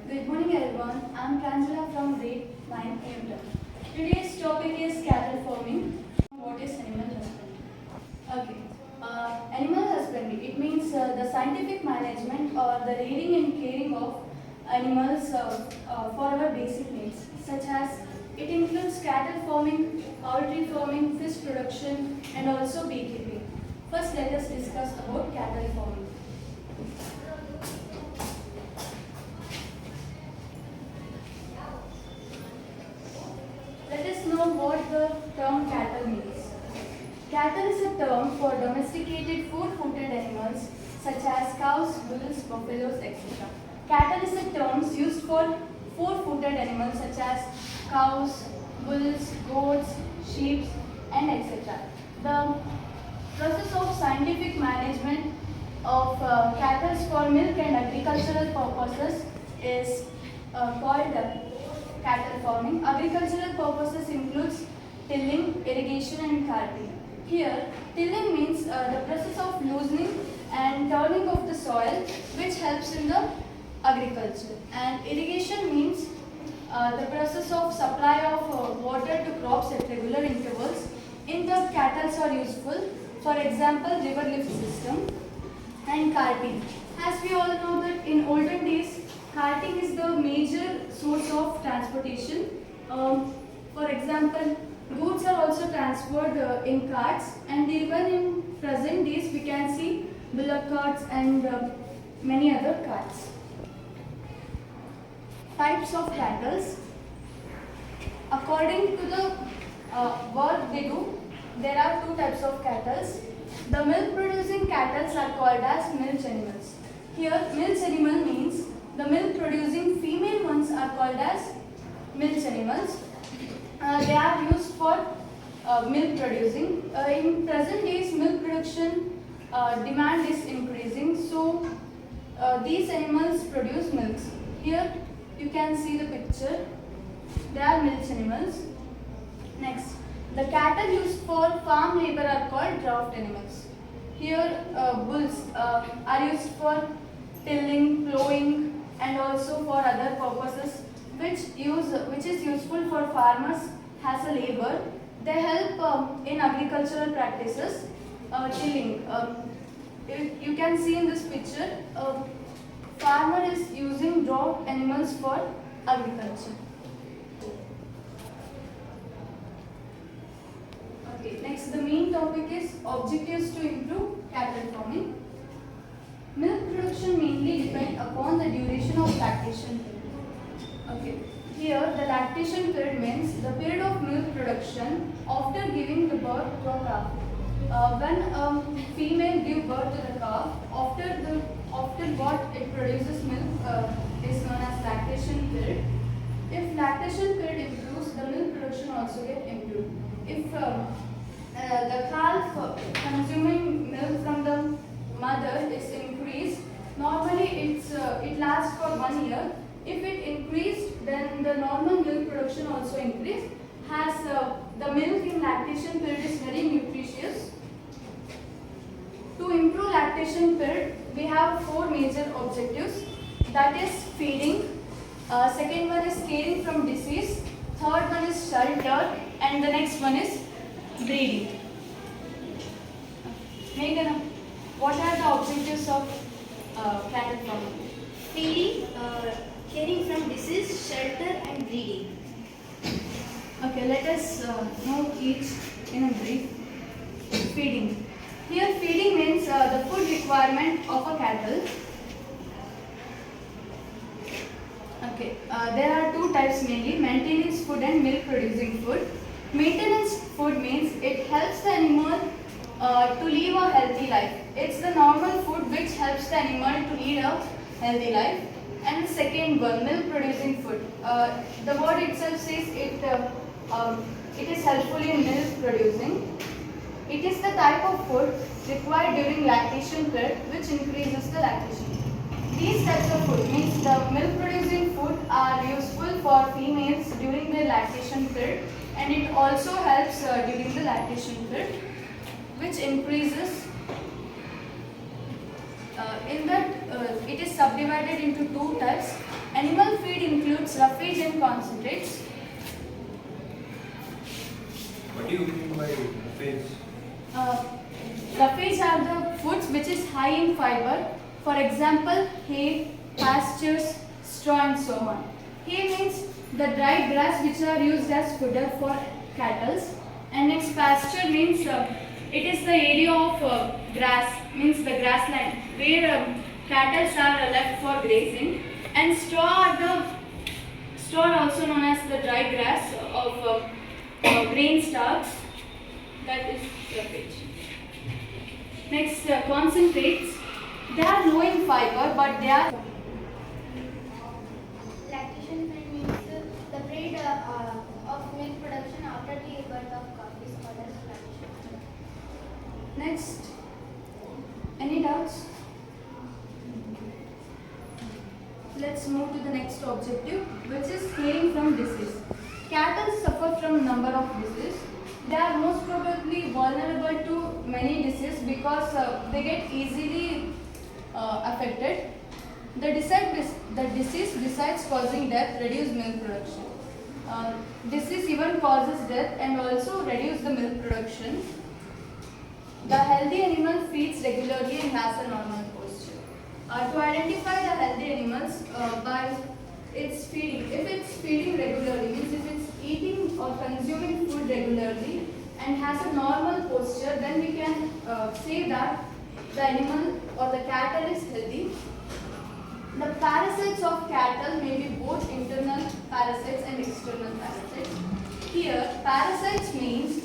Good morning everyone. I am Pranjala from grade 9 AM. Today's topic is cattle farming. What is animal husbandry? Okay. Animal husbandry, it means the scientific management or the rearing and caring of animals for our basic needs, such as it includes cattle farming, poultry farming, fish production and also beekeeping. First let us discuss about cattle farming. Let us know what the term cattle means. Cattle is a term for domesticated four-footed animals such as cows, bulls, buffaloes, etc. Cattle is a term used for four-footed animals such as cows, bulls, goats, sheep, and etc. The process of scientific management of cattle for milk and agricultural purposes is called cattle farming. Agricultural purposes includes tilling, irrigation and carting. Here, tilling means the process of loosening and turning of the soil which helps in the agriculture. And irrigation means the process of supply of water to crops at regular intervals. In the cattle are useful, for example, river lift system. And carting. As we all know that in olden days, carting is the major source of transportation. For example, goods are also transferred in carts, and even in present days we can see bullock carts and many other carts. Types of cattle. According to the work they do, there are two types of cattle. The milk producing cattle are called as milch animals. Here, milch animal means the milk producing female ones are called as milch animals. They are used for milk producing. In present days, milk production demand is increasing, so these animals produce milk. Here, you can see the picture. They are milch animals. Next, the cattle used for farm labor are called draft animals. Here, bulls are used for tilling, plowing, and also for other purposes, which is useful for farmers as a labor. They help in agricultural practices. Tilling. You can see in this picture, farmer is using draft animals for agriculture. Okay, next the main topic is objectives to improve cattle farming. Milk production mainly depends upon the duration of lactation period. Okay, here the lactation period means the period of milk production after giving the birth to a calf. When a female gives birth to the calf, after what it produces milk is known as lactation period. If lactation period improves, the milk production also get improved. If the calf consuming milk from the mother is increased, normally it lasts for 1 year. If it increased, then the normal milk production also increased. As the milk in lactation period is very nutritious. To improve lactation period, we have four major objectives. That is feeding. Second one is caring from disease. Third one is shelter, and the next one is breeding. Meghana, what are the objectives of cattle farming? Feeding, caring from disease, shelter and breeding. Okay, let us know each in a brief. Feeding. Here feeding means the food requirement of a cattle. Okay, there are two types mainly, maintenance food and milk producing food. Maintenance food means it helps the animal to live a healthy life. It's the normal food which helps the animal to lead a healthy life. And the second one, milk producing food. The word itself says it is helpful in milk producing. It is the type of food required during lactation period which increases the lactation. These types of food means the milk producing food are useful for females during their lactation period, and it also helps during the lactation period, which increases in that it is subdivided into two types: animal roughage and concentrates. What do you mean by phase? Roughage are the foods which is high in fiber. For example, hay, pastures, straw and so on. Hay means the dry grass which are used as fodder for cattle. And next pasture means it is the area of grass, means the grassland where cattle are left for grazing. And straw also known as the dry grass of grain stalks, that is roughage. Next, concentrates. They are low in fiber, but they are. Lactation means the period of milk production after the birth of calf is called as lactation. Next, any doubts? Let's move to the next objective, which is healing from disease. Cattle suffer from number of diseases. They are most probably vulnerable to many diseases because they get easily affected. The disease, besides causing death, reduce milk production. Disease even causes death and also reduce the milk production. The healthy animal feeds regularly and has a normal posture. To identify the healthy animals by its feeding. If it's feeding regularly, means if it's eating or consuming food regularly and has a normal posture, then we can say that the animal or the cattle is healthy. The parasites of cattle may be both internal parasites and external parasites. Here, parasites means